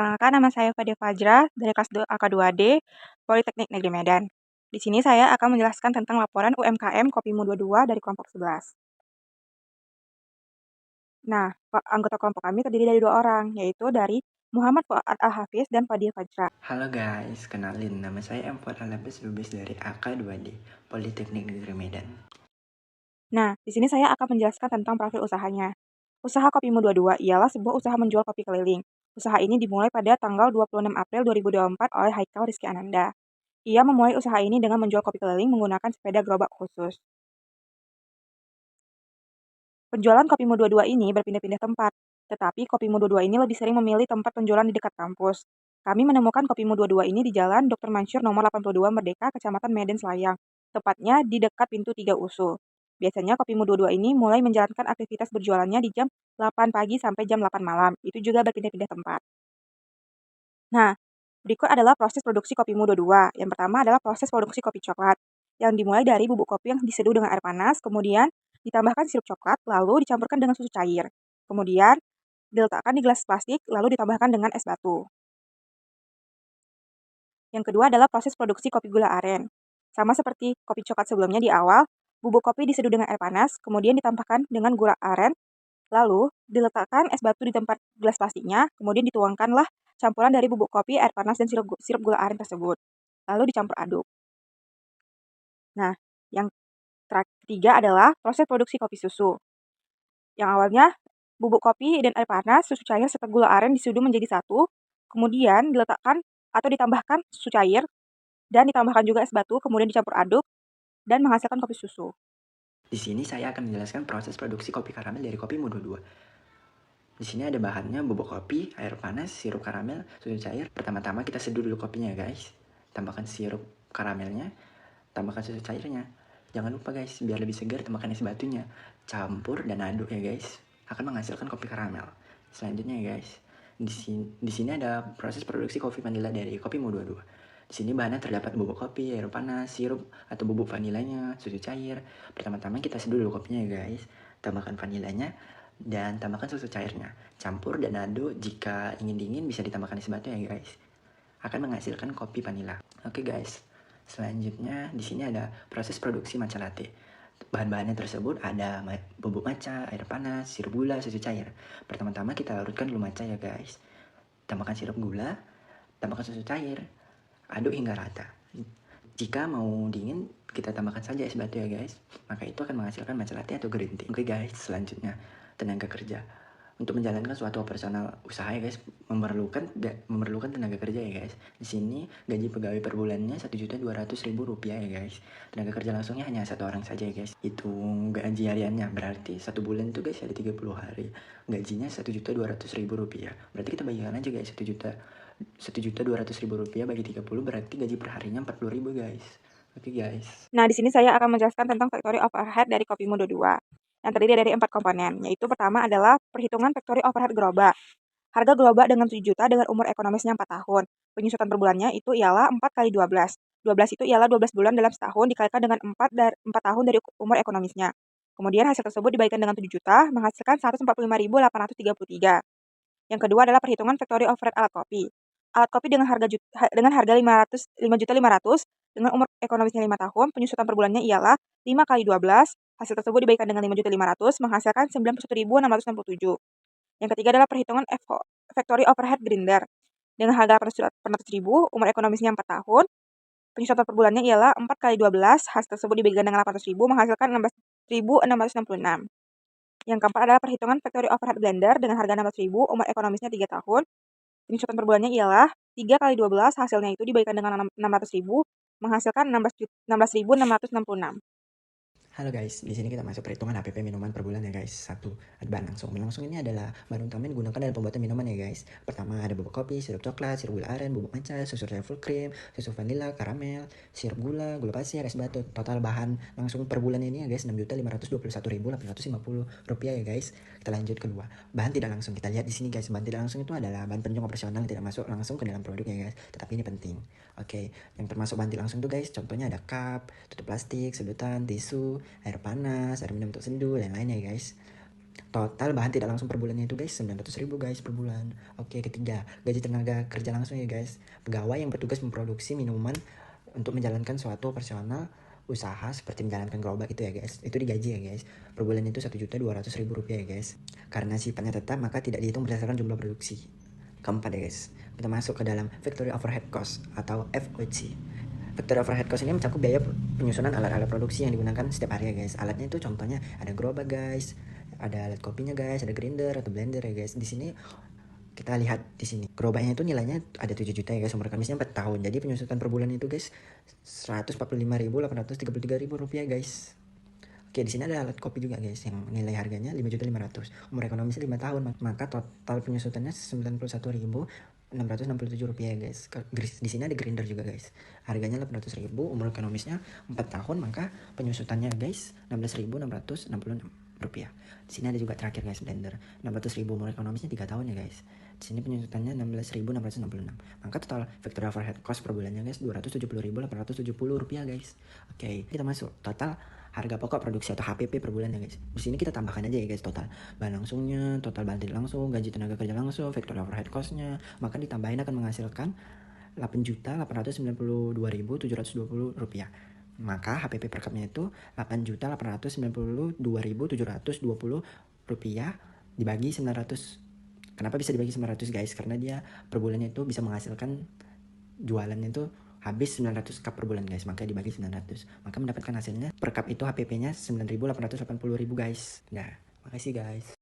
Perkenalkan, nama saya Fadia Fajra dari kelas AK2D Politeknik Negeri Medan. Di sini saya akan menjelaskan tentang laporan UMKM Kopimu 22 dari kelompok 11. Nah, anggota kelompok kami terdiri dari 2 orang, yaitu dari Muhammad Fuad Al-Hafiz dan Fadia Fajra. Halo guys, kenalin nama saya M. Fuad Al-Hafiz, lulus dari AK2D Politeknik Negeri Medan. Nah, di sini saya akan menjelaskan tentang profil usahanya. Usaha Kopimu 22 ialah sebuah usaha menjual kopi keliling. Usaha ini dimulai pada tanggal 26 April 2024 oleh Haikal Rizky Ananda. Ia memulai usaha ini dengan menjual kopi keliling menggunakan sepeda gerobak khusus. Penjualan Kopimu 22 ini berpindah-pindah tempat, tetapi Kopimu 22 ini lebih sering memilih tempat penjualan di dekat kampus. Kami menemukan Kopimu 22 ini di Jalan Dr. Mansur nomor 82 Merdeka, Kecamatan Medan Selayang, tepatnya di dekat pintu 3 Usul. Biasanya Kopimu 22 ini mulai menjalankan aktivitas berjualannya di jam 8 pagi sampai jam 8 malam. Itu juga berpindah-pindah tempat. Nah, berikut adalah proses produksi Kopimu 22. Yang pertama adalah proses produksi kopi coklat, yang dimulai dari bubuk kopi yang diseduh dengan air panas, kemudian ditambahkan sirup coklat, lalu dicampurkan dengan susu cair. Kemudian diletakkan di gelas plastik, lalu ditambahkan dengan es batu. Yang kedua adalah proses produksi kopi gula aren. Sama seperti kopi coklat sebelumnya di awal, bubuk kopi diseduh dengan air panas, kemudian ditambahkan dengan gula aren, lalu diletakkan es batu di tempat gelas plastiknya, kemudian dituangkanlah campuran dari bubuk kopi, air panas, dan sirup gula aren tersebut. Lalu dicampur aduk. Nah, yang ketiga adalah proses produksi kopi susu. Yang awalnya bubuk kopi dan air panas, susu cair, serta gula aren diseduh menjadi satu, kemudian diletakkan atau ditambahkan susu cair, dan ditambahkan juga es batu, kemudian dicampur aduk, dan menghasilkan kopi susu. Di sini saya akan menjelaskan proses produksi kopi karamel dari Kopimu 22. Di sini ada bahannya bubuk kopi, air panas, sirup karamel, susu cair. Pertama-tama kita seduh dulu kopinya guys. Tambahkan sirup karamelnya, tambahkan susu cairnya. Jangan lupa guys, biar lebih segar tambahkan es batunya. Campur dan aduk ya guys. Akan menghasilkan kopi karamel. Selanjutnya ya guys, di sini ada proses produksi kopi vanila dari Kopimu 22. Di sini bahannya terdapat bubuk kopi, air panas, sirup atau bubuk vanilanya, susu cair. Pertama-tama kita seduh dulu kopinya ya guys. Tambahkan vanilanya dan tambahkan susu cairnya. Campur dan aduk, jika ingin dingin bisa ditambahkan es batu ya guys. Akan menghasilkan kopi vanila. Oke guys. Selanjutnya di sini ada proses produksi matcha latte. Bahan-bahannya tersebut ada bubuk matcha, air panas, sirup gula, susu cair. Pertama-tama kita larutkan dulu matcha ya guys. Tambahkan sirup gula, tambahkan susu cair, aduk hingga rata. Jika mau dingin, kita tambahkan saja es batu ya guys. Maka itu akan menghasilkan matcha latte atau green tea. Oke guys, selanjutnya tenaga kerja. Untuk menjalankan suatu operasional usaha ya guys, memerlukan tenaga kerja ya guys. Di sini gaji pegawai per bulannya Rp1.200.000 ya guys. Tenaga kerja langsungnya hanya 1 orang saja ya guys. Itu gaji hariannya, berarti 1 bulan itu guys ada 30 hari. Gajinya Rp1.200.000. Berarti kita bagikan aja guys, Rp1.200.000 bagi 30 berarti gaji per harinya Rp40.000 guys. Oke guys. Nah, di sini saya akan menjelaskan tentang factory overhead dari Kopimu 22, yang terdiri dari 4 komponen, yaitu pertama adalah perhitungan factory overhead gerobak. Harga gerobak dengan 7 juta dengan umur ekonomisnya 4 tahun. Penyusutan per bulannya itu ialah 4 kali 12. 12 itu ialah 12 bulan dalam setahun dikalikan dengan 4 tahun dari umur ekonomisnya. Kemudian hasil tersebut dibagikan dengan 7 juta, menghasilkan 145.833. Yang kedua adalah perhitungan factory overhead alat kopi. Alat kopi dengan harga 5.500.000 dengan umur ekonomisnya 5 tahun, penyusutan per bulannya ialah 5 kali 12. Hasil tersebut dibagikan dengan 5.500.000 menghasilkan 91.667. Yang ketiga adalah perhitungan factory overhead grinder. Dengan harga 800.000, umur ekonomisnya 4 tahun, penyusutan per bulannya ialah 4 kali 12, hasil tersebut dibagikan dengan 800.000 menghasilkan 16.666. Yang keempat adalah perhitungan factory overhead blender dengan harga 16.000, umur ekonomisnya 3 tahun, penyusutan per bulannya ialah 3 kali 12, hasilnya itu dibagikan dengan 600.000 menghasilkan 16.666. Halo guys, di sini kita masuk perhitungan HPP minuman per bulan ya guys. 1. Ada bahan langsung. Bahan langsung ini adalah bahan utama yang digunakan dalam pembuatan minuman ya guys. Pertama ada bubuk kopi, sirup coklat, sirup gula aren, bubuk matcha, susu full cream, susu vanila, karamel, sirup gula, gula pasir, es batu. Total bahan langsung per bulan ini ya guys Rp6.521.850 ya guys. Kita lanjut kedua. Bahan tidak langsung. Kita lihat di sini guys, bahan tidak langsung itu adalah bahan penunjang operasional yang tidak masuk langsung ke dalam produk ya guys. Tetapi ini penting. Oke, yang termasuk bahan tidak langsung tuh guys, contohnya ada cup, tutup plastik, sedotan, tisu, air panas, air minum untuk sendu, dan lainnya ya guys. Total bahan tidak langsung per bulannya itu guys 900.000 guys per bulan. Oke, ketiga, gaji tenaga kerja langsung ya guys. Pegawai yang bertugas memproduksi minuman untuk menjalankan suatu operasional usaha seperti menjalankan gerobak itu ya guys. Itu digaji ya guys. Per bulan itu 1.200.000 rupiah ya guys. Karena sifatnya tetap maka tidak dihitung berdasarkan jumlah produksi. Keempat ya guys, kita masuk ke dalam Factory Overhead Cost atau FOC. Factory Overhead Cost ini mencakup biaya penyusunan alat-alat produksi yang digunakan setiap hari ya guys. Alatnya itu contohnya ada gerobak guys, ada alat kopinya guys, ada grinder atau blender ya guys. Di sini kita lihat di sini gerobaknya itu nilainya ada 7 juta ya guys, umur ekonomisnya 4 tahun. Jadi penyusutan per bulan itu guys 145.833.000 rupiah guys. Oke, di sini ada alat kopi juga guys yang nilai harganya 5.500.000. Umur ekonomisnya 5 tahun, maka total penyusutannya 91.667 rupiah guys. Di sini ada grinder juga guys. Harganya 800.000, umur ekonomisnya 4 tahun, maka penyusutannya guys 16.666 rupiah. Di sini ada juga terakhir guys blender. 600.000, umur ekonomisnya 3 tahun ya guys. Di sini penyusutannya 16.666. Maka total factory overhead cost per bulannya guys 270.870 rupiah guys. Oke, kita masuk total harga pokok produksi atau HPP per bulan ya guys. Di sini kita tambahkan aja ya guys total bahan langsungnya, total bahan tidak langsung, gaji tenaga kerja langsung, factory overhead cost-nya, maka ditambahin akan menghasilkan 8.892.720 rupiah. Maka HPP per capnya itu 8.892.720 rupiah dibagi 900. Kenapa bisa dibagi 900 guys? Karena dia per bulannya itu bisa menghasilkan jualannya itu habis 900 cup per bulan guys, maka dibagi 900, maka mendapatkan hasilnya per cup itu HPP nya 9.880.000 guys. Nah, makasih guys.